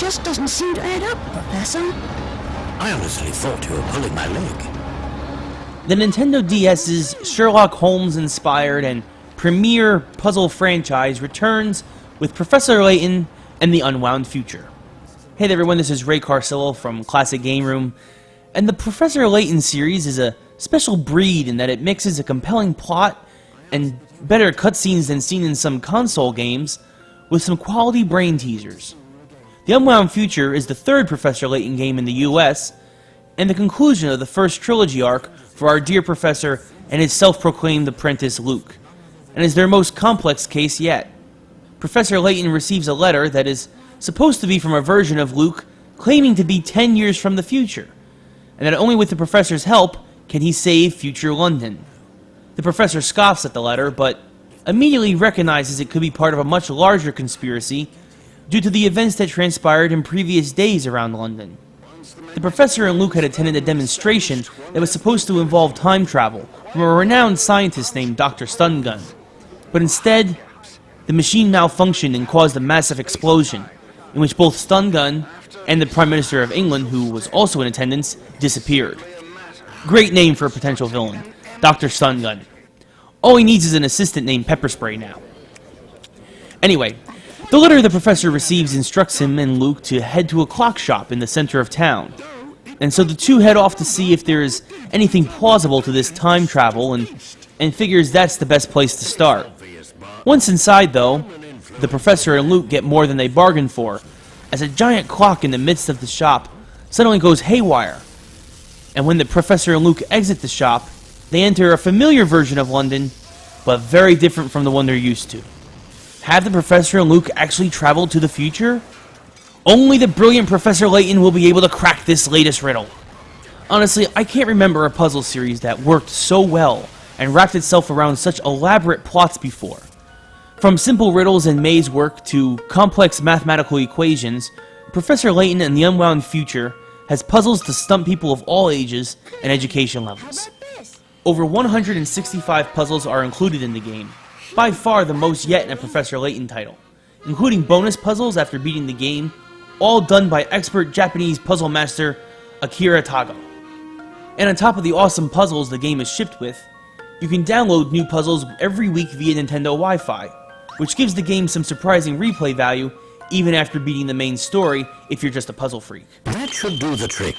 just doesn't seem to add up, Professor. I honestly thought you were pulling my leg. The Nintendo DS's Sherlock Holmes-inspired and premier puzzle franchise returns with Professor Layton and the Unwound Future. Hey there everyone, this is Ray Carcillo from Classic Game Room, and the Professor Layton series is a special breed in that it mixes a compelling plot and better cutscenes than seen in some console games with some quality brain teasers. The Unwound Future is the third Professor Layton game in the US, and the conclusion of the first trilogy arc for our dear Professor and his self-proclaimed apprentice Luke, and is their most complex case yet. Professor Layton receives a letter that is supposed to be from a version of Luke claiming to be 10 years from the future, and that only with the Professor's help can he save future London. The Professor scoffs at the letter, but immediately recognizes it could be part of a much larger conspiracy due to the events that transpired in previous days around London. The Professor and Luke had attended a demonstration that was supposed to involve time travel from a renowned scientist named Dr. Stungun, but instead, the machine malfunctioned and caused a massive explosion, in which both Stungun and the Prime Minister of England, who was also in attendance, disappeared. Great name for a potential villain, Dr. Stungun. All he needs is an assistant named Pepper Spray now. Anyway, the letter the Professor receives instructs him and Luke to head to a clock shop in the center of town, and so the two head off to see if there is anything plausible to this time travel, and figures that's the best place to start. Once inside, though, the Professor and Luke get more than they bargained for, as a giant clock in the midst of the shop suddenly goes haywire. And when the Professor and Luke exit the shop, they enter a familiar version of London, but very different from the one they're used to. Have the Professor and Luke actually traveled to the future? Only the brilliant Professor Layton will be able to crack this latest riddle. Honestly, I can't remember a puzzle series that worked so well and wrapped itself around such elaborate plots before. From simple riddles and maze work to complex mathematical equations, Professor Layton and the Unwound Future has puzzles to stump people of all ages and education levels. Over 165 puzzles are included in the game, by far the most yet in a Professor Layton title, including bonus puzzles after beating the game, all done by expert Japanese puzzle master Akira Tago. And on top of the awesome puzzles the game is shipped with, you can download new puzzles every week via Nintendo Wi-Fi, which gives the game some surprising replay value even after beating the main story if you're just a puzzle freak. That should do the trick.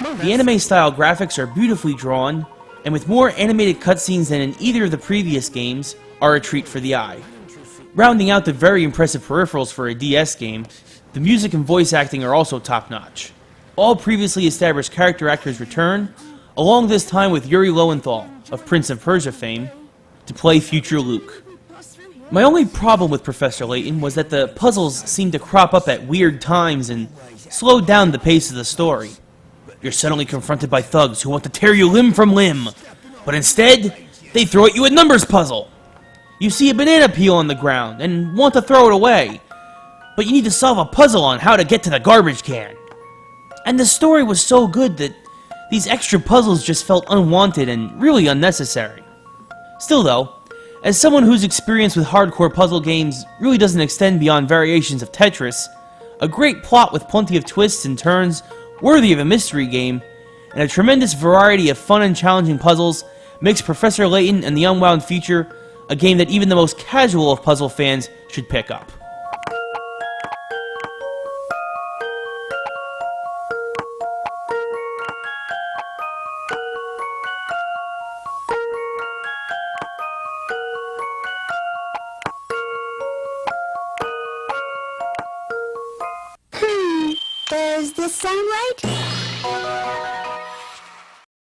The anime-style graphics are beautifully drawn, and with more animated cutscenes than in either of the previous games, are a treat for the eye. Rounding out the very impressive peripherals for a DS game, the music and voice acting are also top-notch. All previously established character actors return, along this time with Yuri Lowenthal, of Prince of Persia fame, to play future Luke. My only problem with Professor Layton was that the puzzles seemed to crop up at weird times and slowed down the pace of the story. You're suddenly confronted by thugs who want to tear you limb from limb, but instead, they throw at you a numbers puzzle. You see a banana peel on the ground and want to throw it away, but you need to solve a puzzle on how to get to the garbage can. And the story was so good that these extra puzzles just felt unwanted and really unnecessary. Still though, as someone whose experience with hardcore puzzle games really doesn't extend beyond variations of Tetris, a great plot with plenty of twists and turns worthy of a mystery game, and a tremendous variety of fun and challenging puzzles makes Professor Layton and the Unwound Future a game that even the most casual of puzzle fans should pick up. Does this sound right?